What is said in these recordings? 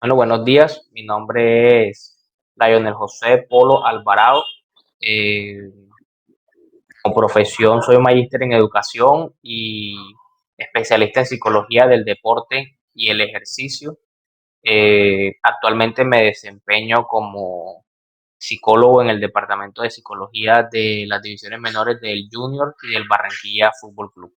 Bueno, buenos días. Mi nombre es Lionel José Polo Alvarado. Eh, Como profesión soy magíster en educación y especialista en psicología del deporte y el ejercicio. Actualmente me desempeño como psicólogo en el departamento de psicología de las divisiones menores del Junior y del Barranquilla Fútbol Club.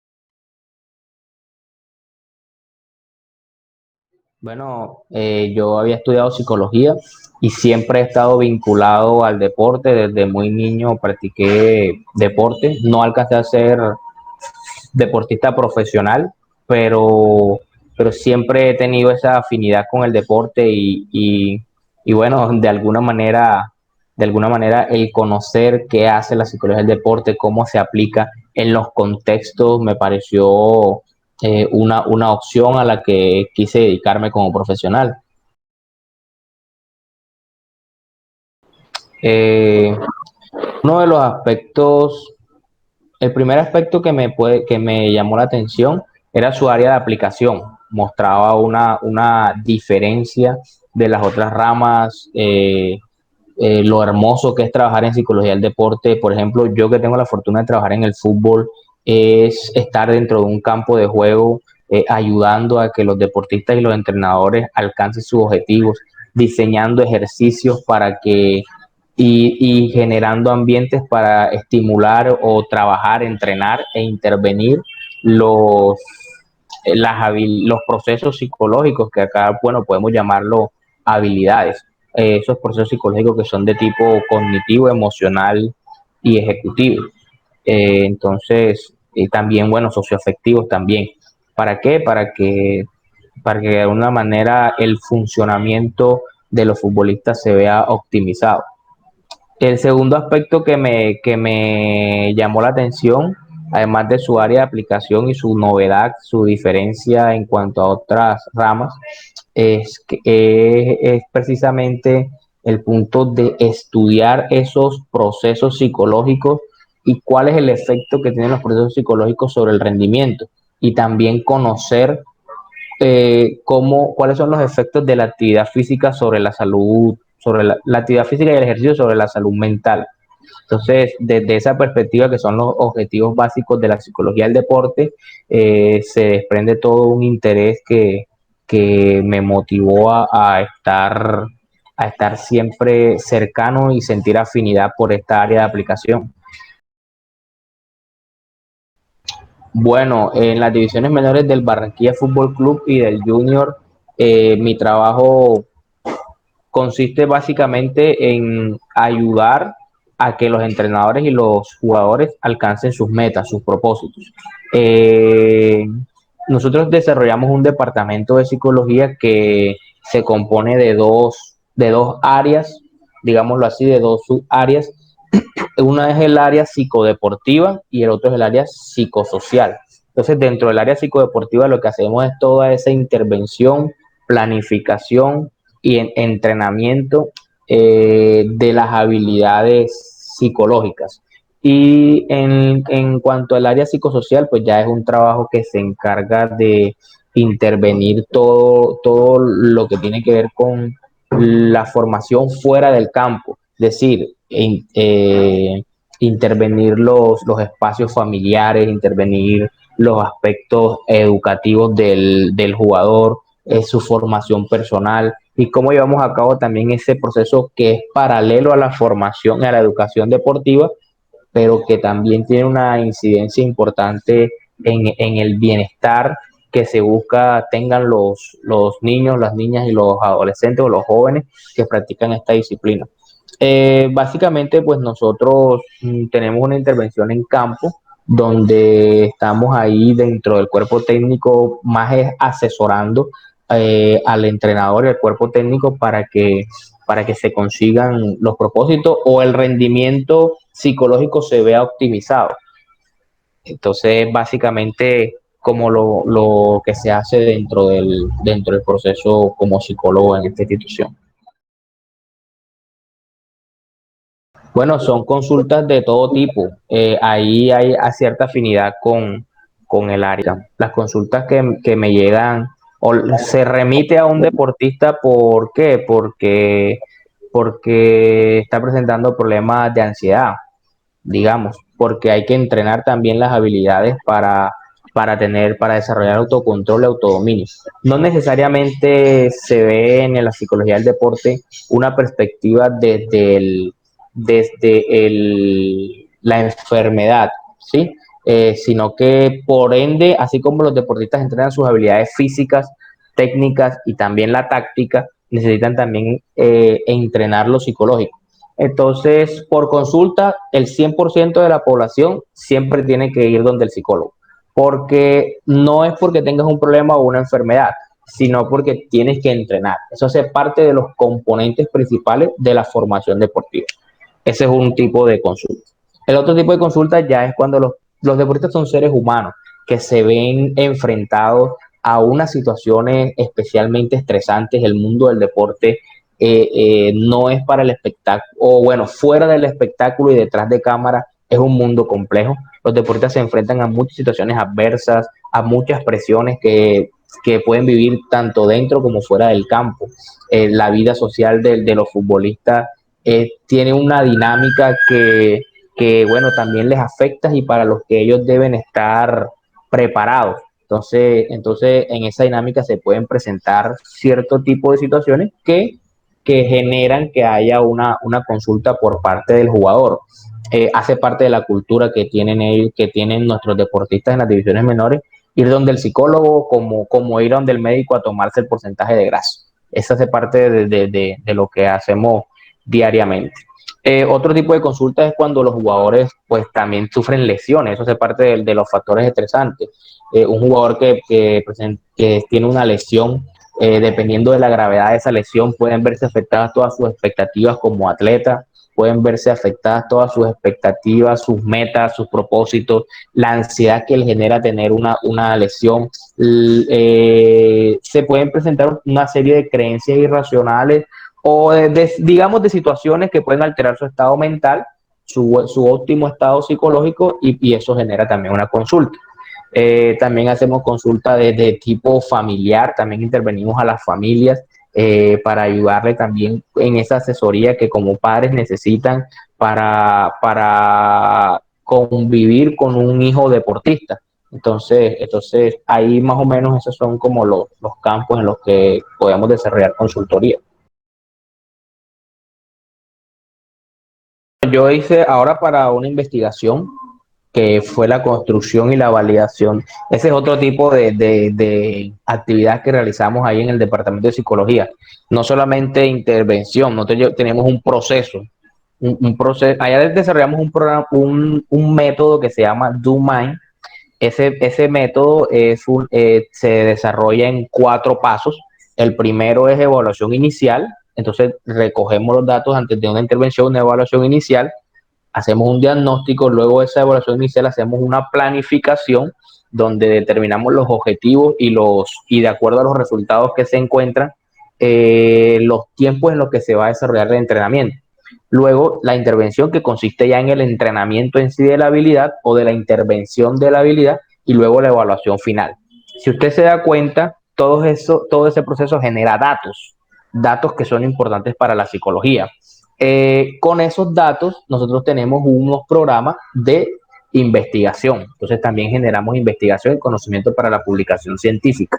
Bueno, yo había estudiado psicología y siempre he estado vinculado al deporte. Desde muy niño practiqué deporte. No alcancé a ser deportista profesional, pero, pero siempre he tenido esa afinidad con el deporte y bueno, de alguna manera el conocer qué hace la psicología del deporte, cómo se aplica en los contextos, me pareció una opción a la que quise dedicarme como profesional. Eh, Uno de los aspectos, el primer aspecto que me llamó la atención era su área de aplicación. Mostraba una diferencia de las otras ramas, lo hermoso que es trabajar en psicología del deporte. Por ejemplo, yo que tengo la fortuna de trabajar en el fútbol, es estar dentro de un campo de juego, ayudando a que los deportistas y los entrenadores alcancen sus objetivos, diseñando ejercicios y generando ambientes para estimular o trabajar, entrenar e intervenir los, los procesos psicológicos que acá, bueno, podemos llamarlo habilidades. Esos procesos psicológicos que son de tipo cognitivo, emocional y ejecutivo. Entonces, también, bueno, socioafectivos también. ¿Para qué? Para que de alguna manera el funcionamiento de los futbolistas se vea optimizado. El segundo aspecto que me llamó la atención, además de su área de aplicación y su novedad, su diferencia en cuanto a otras ramas, es precisamente el punto de estudiar esos procesos psicológicos y cuál es el efecto que tienen los procesos psicológicos sobre el rendimiento y también conocer cuáles son los efectos de la actividad física sobre la salud, sobre la actividad física y el ejercicio sobre la salud mental. Entonces, desde esa perspectiva, que son los objetivos básicos de la psicología del deporte, se desprende todo un interés que me motivó a estar siempre cercano y sentir afinidad por esta área de aplicación. Bueno, en las divisiones menores del Barranquilla Fútbol Club y del Junior, mi trabajo consiste básicamente en ayudar a que los entrenadores y los jugadores alcancen sus metas, sus propósitos. Eh, Nosotros desarrollamos un departamento de psicología que se compone de dos áreas, digámoslo así, de dos subáreas. Una es el área psicodeportiva y el otro es el área psicosocial. Entonces, dentro del área psicodeportiva lo que hacemos es toda esa intervención, planificación y entrenamiento de las habilidades psicológicas. Y en cuanto al área psicosocial, pues ya es un trabajo que se encarga de intervenir todo lo que tiene que ver con la formación fuera del campo, es decir, intervenir los espacios familiares, intervenir los aspectos educativos del jugador, su formación personal y cómo llevamos a cabo también ese proceso que es paralelo a la formación y a la educación deportiva, pero que también tiene una incidencia importante en el bienestar que se busca tengan los niños, las niñas y los adolescentes o los jóvenes que practican esta disciplina. Básicamente, pues nosotros tenemos una intervención en campo donde estamos ahí dentro del cuerpo técnico, más es asesorando al entrenador y al cuerpo técnico para que se consigan los propósitos o el rendimiento psicológico se vea optimizado. Entonces, básicamente, como lo que se hace dentro del proceso como psicólogo en esta institución. Bueno, son consultas de todo tipo. Ahí hay cierta afinidad con el área. Las consultas que me llegan o se remite a un deportista. ¿Por qué? Porque está presentando problemas de ansiedad, digamos, porque hay que entrenar también las habilidades para desarrollar autocontrol y autodominio. No necesariamente se ve en la psicología del deporte una perspectiva la enfermedad, ¿sí? Sino que por ende, así como los deportistas entrenan sus habilidades físicas, técnicas y también la táctica, necesitan también entrenar lo psicológico. Entonces, por consulta, el 100% de la población siempre tiene que ir donde el psicólogo, porque no es porque tengas un problema o una enfermedad, sino porque tienes que entrenar. Eso hace parte de los componentes principales de la formación deportiva. Ese es un tipo de consulta. El otro tipo de consulta ya es cuando los deportistas son seres humanos que se ven enfrentados a unas situaciones especialmente estresantes. El mundo del deporte no es para el espectáculo, o bueno, fuera del espectáculo y detrás de cámara es un mundo complejo. Los deportistas se enfrentan a muchas situaciones adversas, a muchas presiones que pueden vivir tanto dentro como fuera del campo. La vida social de los futbolistas tiene una dinámica bueno, también les afecta y para los que ellos deben estar preparados. Entonces, en esa dinámica se pueden presentar cierto tipo de situaciones que generan que haya una consulta por parte del jugador. Hace parte de la cultura que tienen ellos, que tienen nuestros deportistas en las divisiones menores, ir donde el psicólogo como ir donde el médico a tomarse el porcentaje de grasa. Esa hace parte de lo que hacemos diariamente. Otro tipo de consulta es cuando los jugadores pues también sufren lesiones, eso hace parte de los factores estresantes. Un jugador que tiene una lesión, dependiendo de la gravedad de esa lesión, pueden verse afectadas todas sus expectativas como atleta, pueden verse afectadas todas sus expectativas, sus metas, sus propósitos, la ansiedad que le genera tener una lesión. Se pueden presentar una serie de creencias irracionales o digamos de situaciones que pueden alterar su estado mental, su óptimo estado psicológico y eso genera también una consulta. También hacemos consulta de tipo familiar, también intervenimos a las familias para ayudarle también en esa asesoría que como padres necesitan para convivir con un hijo deportista. Entonces, ahí más o menos esos son como los campos en los que podemos desarrollar consultoría. Yo hice ahora para una investigación que fue la construcción y la validación. Ese es otro tipo de actividad que realizamos ahí en el Departamento de Psicología. No solamente intervención, nosotros tenemos un proceso. Un proceso. Allá desarrollamos un programa, un método que se llama DoMind. Ese método se desarrolla en 4 pasos. El primero es evaluación inicial. Entonces recogemos los datos antes de una intervención, una evaluación inicial, hacemos un diagnóstico, luego de esa evaluación inicial hacemos una planificación donde determinamos los objetivos y de acuerdo a los resultados que se encuentran, los tiempos en los que se va a desarrollar el entrenamiento. Luego, la intervención que consiste ya en el entrenamiento en sí de la habilidad o de la intervención de la habilidad y luego la evaluación final. Si usted se da cuenta, todo ese proceso genera datos que son importantes para la psicología. Con esos datos, nosotros tenemos unos programas de investigación. Entonces, también generamos investigación y conocimiento para la publicación científica.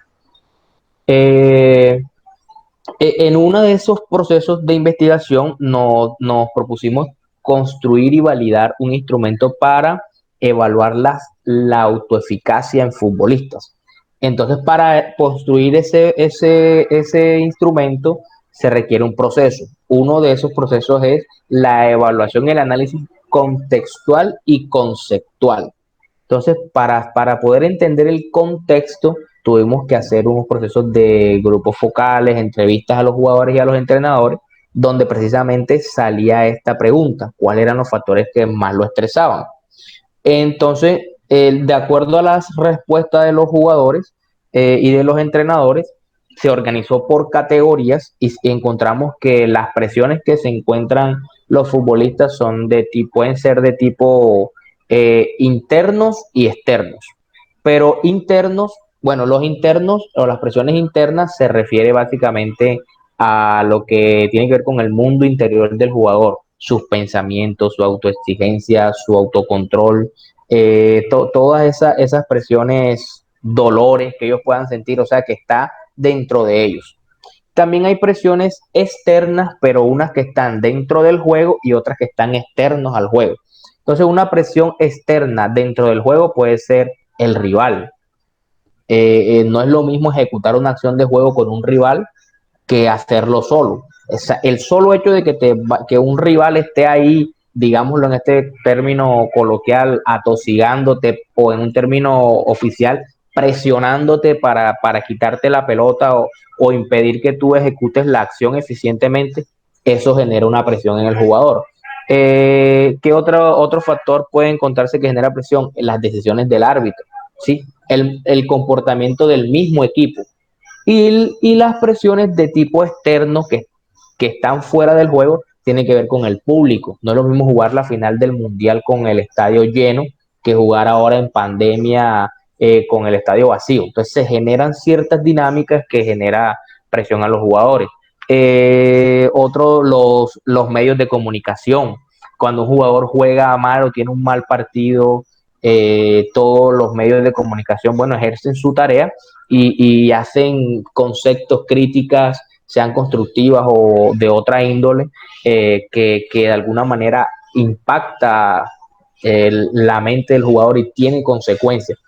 Eh, en uno de esos procesos de investigación nos propusimos construir y validar un instrumento para evaluar la autoeficacia en futbolistas. Entonces, para construir ese instrumento se requiere un proceso. Uno de esos procesos es la evaluación y el análisis contextual y conceptual. Entonces, para poder entender el contexto, tuvimos que hacer unos procesos de grupos focales, entrevistas a los jugadores y a los entrenadores, donde precisamente salía esta pregunta: ¿cuáles eran los factores que más lo estresaban? Entonces, de acuerdo a las respuestas de los jugadores y de los entrenadores, se organizó por categorías y encontramos que las presiones que se encuentran los futbolistas pueden ser de tipo internos y externos. Pero internos Bueno, los internos o las presiones internas se refiere básicamente a lo que tiene que ver con el mundo interior del jugador, sus pensamientos, su autoexigencia, su autocontrol, todas esas presiones, dolores que ellos puedan sentir, o sea, que está dentro de ellos. También hay presiones externas, pero unas que están dentro del juego y otras que están externos al juego. Entonces, una presión externa dentro del juego puede ser el rival. No es lo mismo ejecutar una acción de juego con un rival que hacerlo solo. El solo hecho de que un rival esté ahí, digámoslo en este término coloquial, atosigándote o en un término oficial, presionándote para quitarte la pelota o impedir que tú ejecutes la acción eficientemente, eso genera una presión en el jugador. ¿Qué otro factor puede encontrarse que genera presión? Las decisiones del árbitro, ¿sí? El comportamiento del mismo equipo y las presiones de tipo externo que están fuera del juego tienen que ver con el público. No es lo mismo jugar la final del Mundial con el estadio lleno que jugar ahora en pandemia con el estadio vacío. Entonces se generan ciertas dinámicas que genera presión a los jugadores. Los medios de comunicación. Cuando un jugador juega mal o tiene un mal partido, todos los medios de comunicación, bueno, ejercen su tarea y hacen conceptos, críticas, sean constructivas o de otra índole, que de alguna manera impacta la mente del jugador y tiene consecuencias.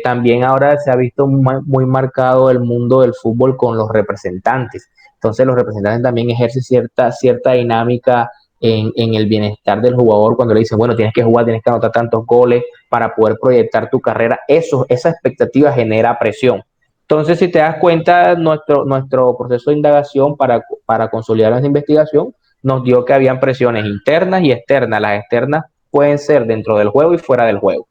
También ahora se ha visto muy marcado el mundo del fútbol con los representantes. Entonces los representantes también ejercen cierta dinámica en el bienestar del jugador cuando le dicen, bueno, tienes que jugar, tienes que anotar tantos goles para poder proyectar tu carrera. Esa expectativa genera presión. Entonces, si te das cuenta, nuestro proceso de indagación para consolidar esa investigación nos dio que habían presiones internas y externas. Las externas pueden ser dentro del juego y fuera del juego.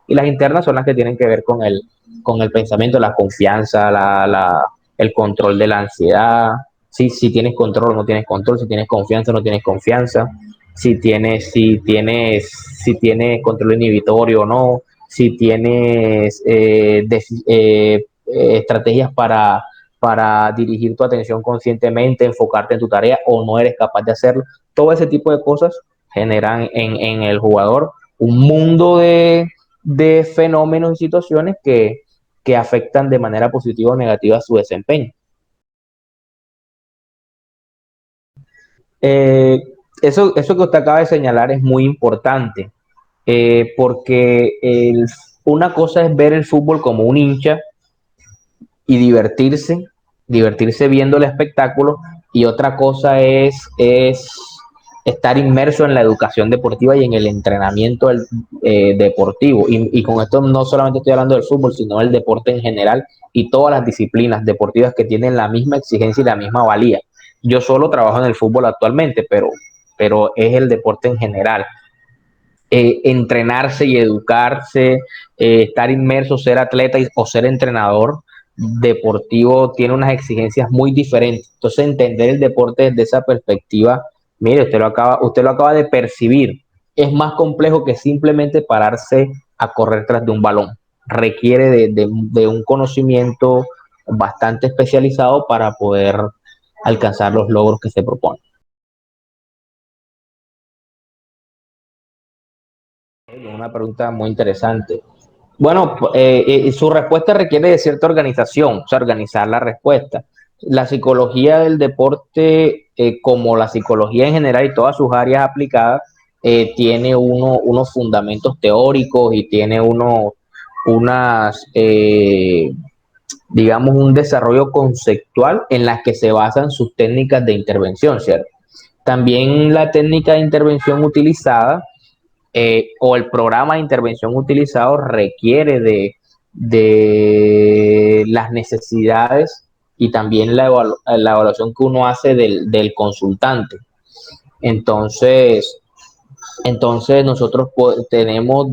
Y las internas son las que tienen que ver con el pensamiento, la confianza, el control de la ansiedad, si tienes control o no tienes control, si tienes confianza o no tienes confianza, si tienes control inhibitorio o no, si tienes estrategias para dirigir tu atención conscientemente, enfocarte en tu tarea o no eres capaz de hacerlo. Todo ese tipo de cosas generan en el jugador un mundo de fenómenos y situaciones que afectan de manera positiva o negativa su desempeño. Eh, eso que usted acaba de señalar es muy importante, porque una cosa es ver el fútbol como un hincha y divertirse viendo el espectáculo, y otra cosa es estar inmerso en la educación deportiva y en el entrenamiento deportivo. Y con esto no solamente estoy hablando del fútbol, sino del deporte en general y todas las disciplinas deportivas que tienen la misma exigencia y la misma valía. Yo solo trabajo en el fútbol actualmente, pero es el deporte en general. Entrenarse y educarse, estar inmerso, ser atleta o ser entrenador deportivo tiene unas exigencias muy diferentes. Entonces, entender el deporte desde esa perspectiva, mire, usted lo acaba de percibir, es más complejo que simplemente pararse a correr tras de un balón. Requiere de un conocimiento bastante especializado para poder alcanzar los logros que se proponen. Una pregunta muy interesante. Bueno, su respuesta requiere de cierta organización, o sea, organizar la respuesta. La psicología del deporte, como la psicología en general y todas sus áreas aplicadas, tiene unos fundamentos teóricos y tiene digamos, un desarrollo conceptual en las que se basan sus técnicas de intervención, ¿cierto? También la técnica de intervención utilizada o el programa de intervención utilizado requiere de las necesidades y también la evaluación que uno hace del consultante. Entonces, entonces nosotros tenemos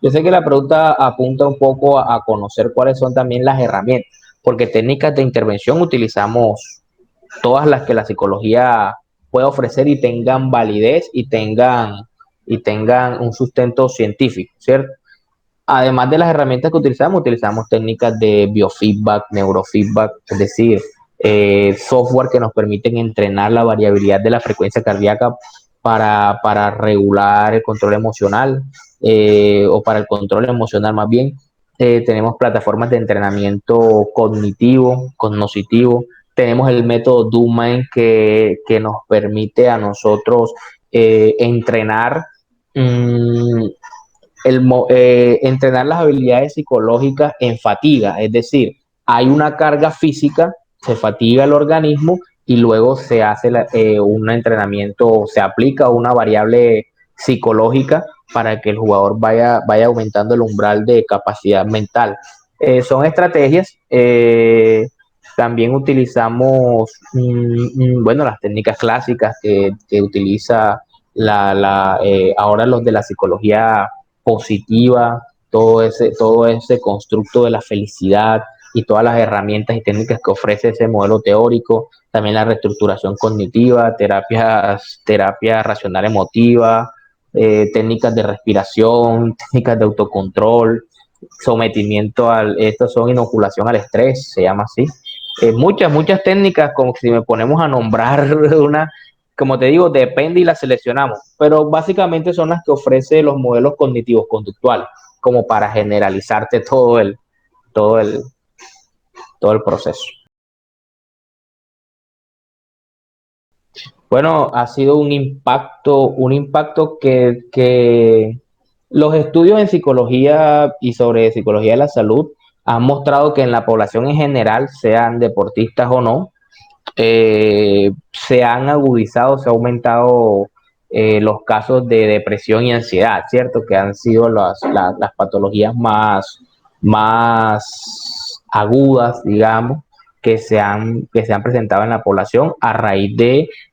yo sé que la pregunta apunta un poco a conocer cuáles son también las herramientas, porque técnicas de intervención utilizamos todas las que la psicología puede ofrecer y tengan validez y tengan un sustento científico, ¿cierto? Además de las herramientas que utilizamos, utilizamos técnicas de biofeedback, neurofeedback, es decir, software que nos permiten entrenar la variabilidad de la frecuencia cardíaca para regular el control emocional, o para el control emocional más bien. Tenemos plataformas de entrenamiento cognitivo, cognoscitivo. Tenemos el método DoMain que nos permite a nosotros entrenar mmm, entrenar las habilidades psicológicas en fatiga, es decir, hay una carga física, se fatiga el organismo y luego se hace un entrenamiento, se aplica una variable psicológica para que el jugador vaya aumentando el umbral de capacidad mental. Son estrategias. También utilizamos, bueno, las técnicas clásicas que utiliza ahora los de la psicología positiva, todo ese constructo de la felicidad y todas las herramientas y técnicas que ofrece ese modelo teórico, también la reestructuración cognitiva, terapia racional emotiva, técnicas de respiración, técnicas de autocontrol, sometimiento estos son inoculación al estrés, se llama así. Muchas técnicas, como si me ponemos a nombrar una, como te digo, depende y las seleccionamos, pero básicamente son las que ofrece los modelos cognitivos conductuales, como para generalizarte todo el, todo el proceso. Bueno, ha sido un impacto que los estudios en psicología y sobre psicología de la salud han mostrado que en la población en general, sean deportistas o no, se han agudizado, se ha aumentado los casos de depresión y ansiedad, ¿cierto? Que han sido las patologías más agudas, digamos, que se han presentado en la población a raíz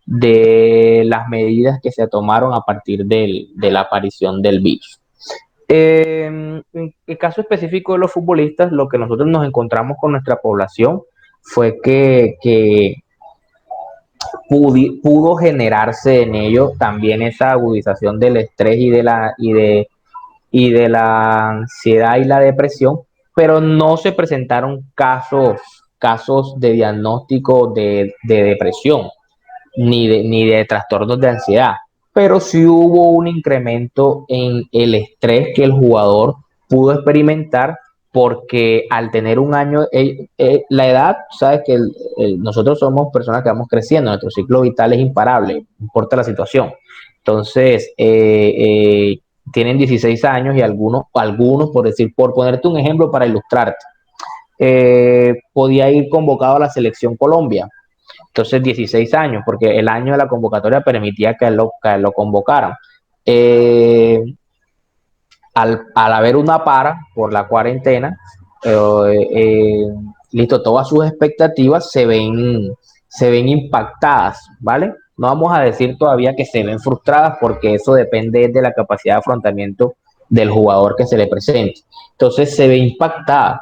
de las medidas que se tomaron a partir de la aparición del virus. En el caso específico de los futbolistas, lo que nosotros nos encontramos con nuestra población fue que pudo generarse en ellos también esa agudización del estrés y de la ansiedad y la depresión, pero no se presentaron casos de diagnóstico de depresión ni de trastornos de ansiedad, pero sí hubo un incremento en el estrés que el jugador pudo experimentar porque al tener un año, la edad, sabes que nosotros somos personas que vamos creciendo, nuestro ciclo vital es imparable, no importa la situación. Entonces, tienen 16 años y algunos, por ponerte un ejemplo para ilustrarte, podía ir convocado a la selección Colombia. Entonces, 16 años, porque el año de la convocatoria permitía que lo convocaran. Eh, al haber una para por la cuarentena, eh, eh, listo, todas sus expectativas se ven impactadas, ¿vale? No vamos a decir todavía que se ven frustradas porque eso depende de la capacidad de afrontamiento del jugador que se le presente. Entonces se ve impactada.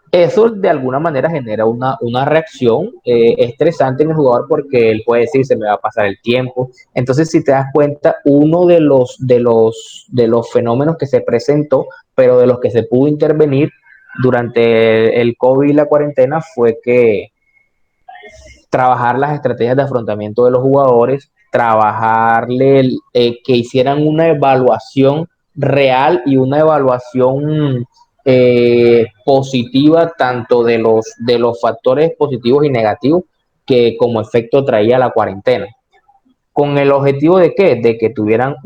Eso de alguna manera genera una reacción estresante en el jugador porque él puede decir, se me va a pasar el tiempo. Entonces, si te das cuenta, uno de los fenómenos que se presentó, pero de los que se pudo intervenir durante el COVID y la cuarentena, fue que trabajar las estrategias de afrontamiento de los jugadores, trabajarle, que hicieran una evaluación real y una evaluación positiva tanto de los factores positivos y negativos que como efecto traía la cuarentena. ¿Con el objetivo de qué? De que tuvieran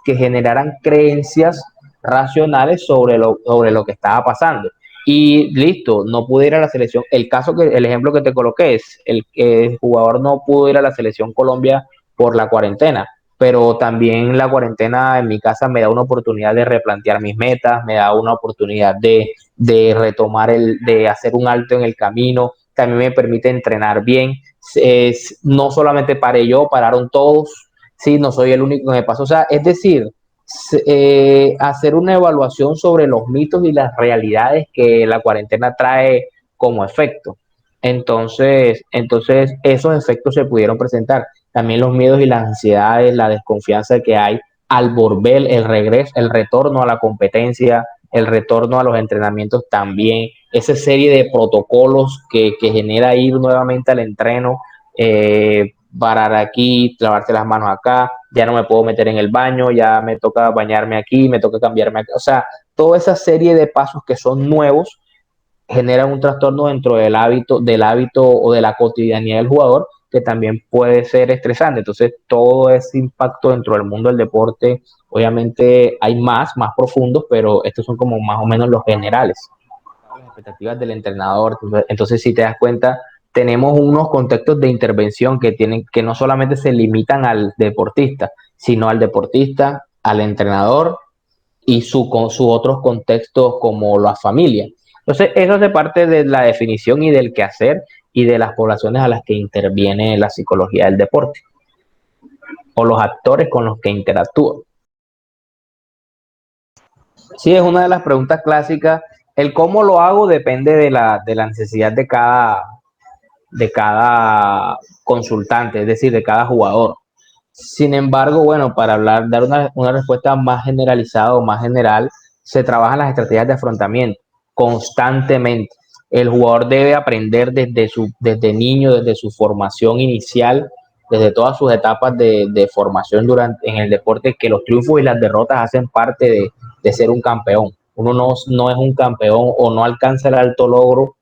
que generaran creencias racionales sobre lo que estaba pasando. Y listo, no pudo ir a la selección. El ejemplo que te coloqué es el jugador no pudo ir a la selección Colombia por la cuarentena, pero también la cuarentena en mi casa me da una oportunidad de replantear mis metas, me da una oportunidad de retomar de hacer un alto en el camino, también me permite entrenar bien. No solamente paré yo, pararon todos, sí, no soy el único que me pasó. O sea, es decir, hacer una evaluación sobre los mitos y las realidades que la cuarentena trae como efecto. Entonces esos efectos se pudieron presentar. También los miedos y las ansiedades, la desconfianza que hay al volver, el regreso, el retorno a la competencia, el retorno a los entrenamientos también, esa serie de protocolos que genera ir nuevamente al entreno, parar aquí, lavarse las manos acá, ya no me puedo meter en el baño, ya me toca bañarme aquí, me toca cambiarme aquí, o sea, toda esa serie de pasos que son nuevos generan un trastorno dentro del hábito o de la cotidianidad del jugador que también puede ser estresante. Entonces, todo ese impacto dentro del mundo del deporte, obviamente hay más profundos, pero estos son como más o menos los generales. Las expectativas del entrenador. Entonces, si te das cuenta, tenemos unos contextos de intervención que no solamente se limitan al deportista, sino al deportista, al entrenador y con sus otros contextos como la familia. Entonces, eso hace parte de la definición y del quehacer y de las poblaciones a las que interviene la psicología del deporte o los actores con los que interactúan. Sí, es una de las preguntas clásicas. El cómo lo hago depende de la necesidad de cada consultante, es decir, de cada jugador. Sin embargo, bueno, para dar una respuesta más generalizada o más general, se trabajan las estrategias de afrontamiento constantemente. El jugador debe aprender desde niño, desde su formación inicial, desde todas sus etapas de formación en el deporte, que los triunfos y las derrotas hacen parte de ser un campeón. Uno no es un campeón o no alcanza el alto logro.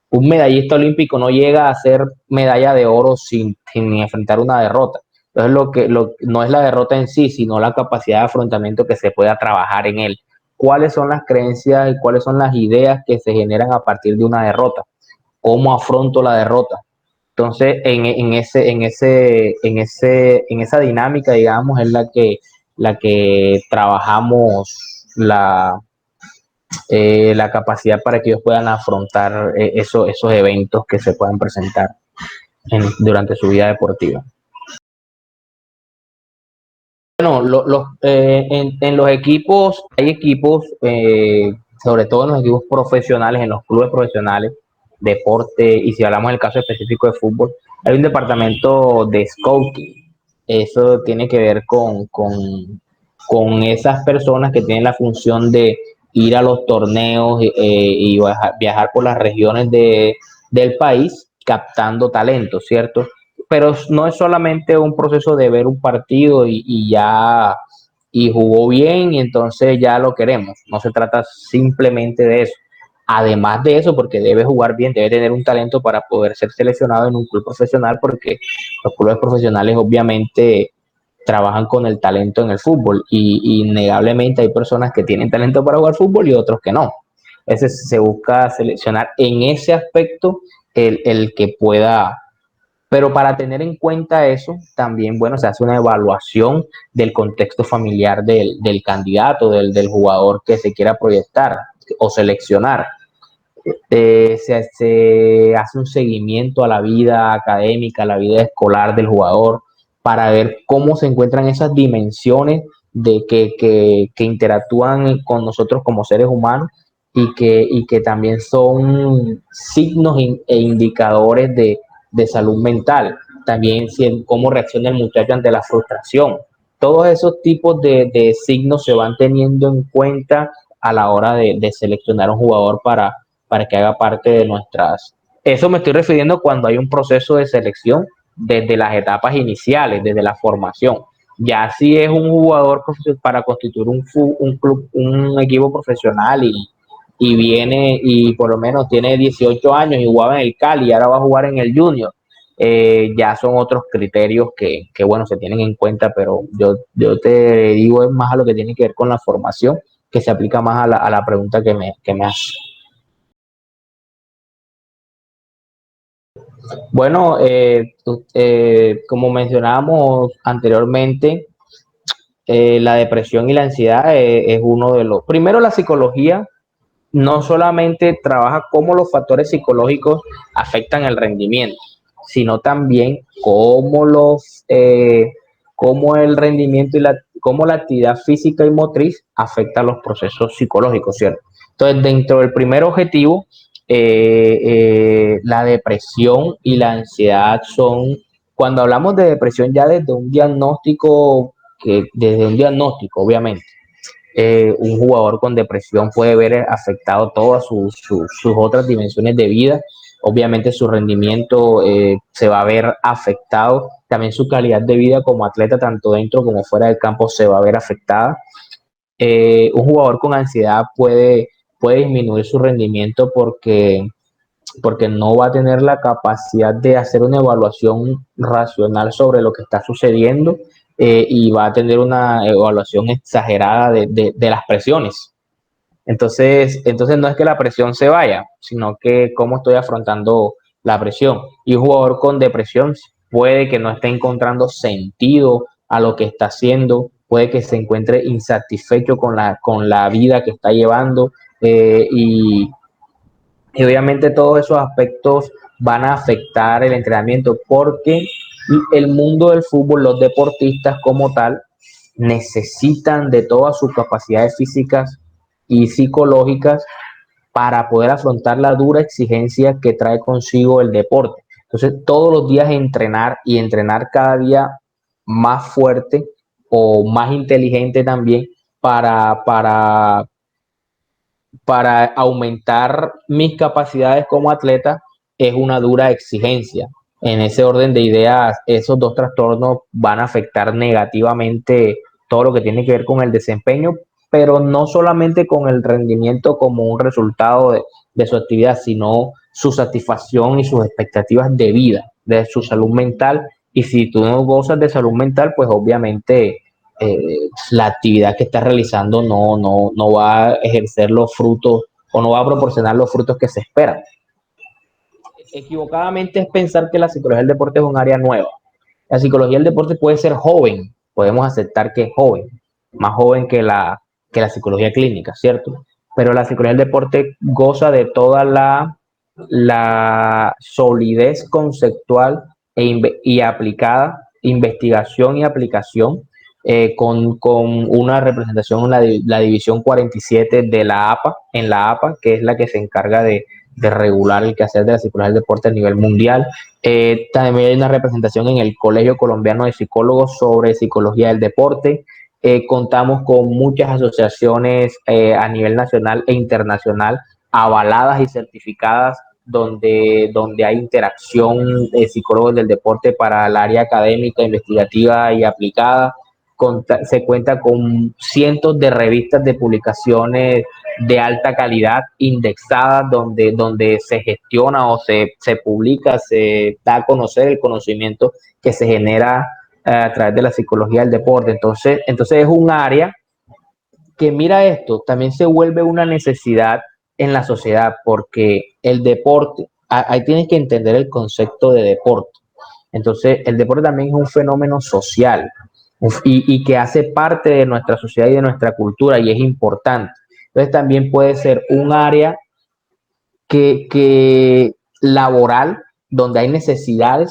Un medallista olímpico no llega a ser medalla de oro sin enfrentar una derrota. Entonces, no es la derrota en sí, sino la capacidad de afrontamiento que se pueda trabajar en él. ¿Cuáles son las creencias y cuáles son las ideas que se generan a partir de una derrota? ¿Cómo afronto la derrota? Entonces, en esa dinámica, digamos, es la que trabajamos la capacidad para que ellos puedan afrontar esos eventos que se puedan presentar durante su vida deportiva. Bueno, en los equipos, hay equipos, sobre todo en los equipos profesionales, en los clubes profesionales, deporte, y si hablamos del caso específico de fútbol, hay un departamento de scouting. Eso tiene que ver con esas personas que tienen la función de ir a los torneos y viajar por las regiones del país captando talento, ¿cierto? Pero no es solamente un proceso de ver un partido y jugó bien y entonces ya lo queremos. No se trata simplemente de eso. Además de eso, porque debe jugar bien, debe tener un talento para poder ser seleccionado en un club profesional, porque los clubes profesionales obviamente trabajan con el talento en el fútbol y innegablemente hay personas que tienen talento para jugar fútbol y otros que no. Se busca seleccionar en ese aspecto el que pueda, pero para tener en cuenta eso, también, bueno, se hace una evaluación del contexto familiar del candidato, del jugador que se quiera proyectar o seleccionar. Se hace un seguimiento a la vida académica, a la vida escolar del jugador, para ver cómo se encuentran esas dimensiones que interactúan con nosotros como seres humanos y que también son signos e indicadores de salud mental. También cómo reacciona el muchacho ante la frustración. Todos esos tipos de signos se van teniendo en cuenta a la hora de seleccionar un jugador para que haga parte de nuestras. Eso me estoy refiriendo cuando hay un proceso de selección desde las etapas iniciales, desde la formación. Ya si es un jugador para constituir un club, un equipo profesional y viene y por lo menos tiene 18 años y jugaba en el Cali y ahora va a jugar en el Junior, ya son otros criterios que, bueno, se tienen en cuenta, pero yo te digo, es más a lo que tiene que ver con la formación, que se aplica más a la pregunta que me hace. Bueno, como mencionábamos anteriormente, la depresión y la ansiedad es uno de los. Primero, la psicología no solamente trabaja cómo los factores psicológicos afectan el rendimiento, sino también cómo el rendimiento cómo la actividad física y motriz afecta a los procesos psicológicos, ¿cierto? Entonces, dentro del primer objetivo, la depresión y la ansiedad son, cuando hablamos de depresión ya desde un diagnóstico, obviamente, Un jugador con depresión puede ver afectado todas sus otras dimensiones de vida. Obviamente su rendimiento se va a ver afectado, también su calidad de vida como atleta, tanto dentro como fuera del campo, se va a ver afectada. Un jugador con ansiedad puede disminuir su rendimiento porque no va a tener la capacidad de hacer una evaluación racional sobre lo que está sucediendo, y va a tener una evaluación exagerada de las presiones. Entonces no es que la presión se vaya, sino que cómo estoy afrontando la presión. Y un jugador con depresión puede que no esté encontrando sentido a lo que está haciendo, puede que se encuentre insatisfecho con la vida que está llevando, y obviamente todos esos aspectos van a afectar el entrenamiento porque el mundo del fútbol, los deportistas como tal, necesitan de todas sus capacidades físicas y psicológicas para poder afrontar la dura exigencia que trae consigo el deporte. Entonces, todos los días entrenar y entrenar cada día más fuerte o más inteligente también para, para, para aumentar mis capacidades como atleta es una dura exigencia. En ese orden de ideas, esos dos trastornos van a afectar negativamente todo lo que tiene que ver con el desempeño, pero no solamente con el rendimiento como un resultado de su actividad, sino su satisfacción y sus expectativas de vida, de su salud mental. Y si tú no gozas de salud mental, pues obviamente la actividad que estás realizando no va a ejercer los frutos o no va a proporcionar los frutos que se esperan. Equivocadamente es pensar que la psicología del deporte es un área nueva. La psicología del deporte puede ser joven, podemos aceptar que es joven, más joven que la psicología clínica, ¿cierto? Pero la psicología del deporte goza de toda la solidez conceptual y aplicada, investigación y aplicación, con una representación en la división 47 de la APA, en la APA, que es la que se encarga de regular el quehacer de la psicología del deporte a nivel mundial. También hay una representación en el Colegio Colombiano de Psicólogos sobre psicología del deporte. Contamos con muchas asociaciones a nivel nacional e internacional avaladas y certificadas donde hay interacción de psicólogos del deporte para el área académica, investigativa y aplicada. Se cuenta con cientos de revistas de publicaciones de alta calidad indexadas donde se gestiona o se publica, se da a conocer el conocimiento que se genera a través de la psicología del deporte. Entonces es un área que, mira esto, también se vuelve una necesidad en la sociedad porque el deporte, ahí tienes que entender el concepto de deporte. Entonces, el deporte también es un fenómeno social y que hace parte de nuestra sociedad y de nuestra cultura y es importante. Entonces, también puede ser un área que laboral, donde hay necesidad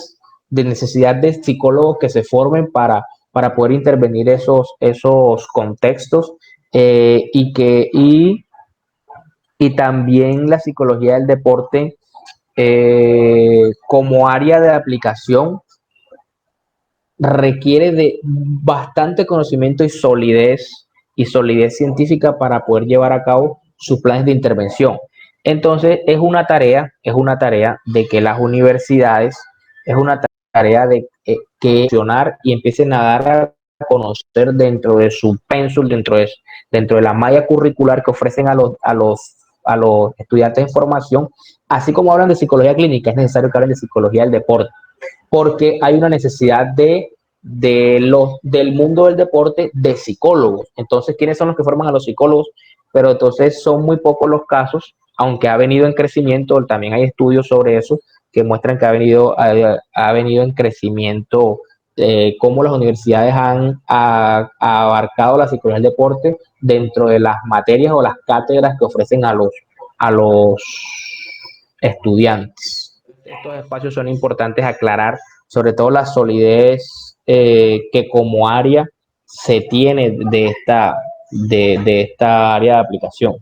de psicólogos que se formen para poder intervenir esos contextos, y también la psicología del deporte como área de aplicación requiere de bastante conocimiento y solidez científica para poder llevar a cabo sus planes de intervención. Entonces, es una tarea de que las universidades, es una tarea de que funcionar y empiecen a dar a conocer dentro de su pensum, dentro de la malla curricular que ofrecen a los estudiantes en formación, así como hablan de psicología clínica, es necesario que hablen de psicología del deporte porque hay una necesidad del mundo del deporte de psicólogos. Entonces, ¿quiénes son los que forman a los psicólogos? Pero entonces son muy pocos los casos, aunque ha venido en crecimiento, también hay estudios sobre eso que muestran que ha venido en crecimiento, cómo las universidades han abarcado la psicología del deporte dentro de las materias o las cátedras que ofrecen a los estudiantes. Estos espacios son importantes aclarar, sobre todo la solidez que como área se tiene de esta área de aplicación.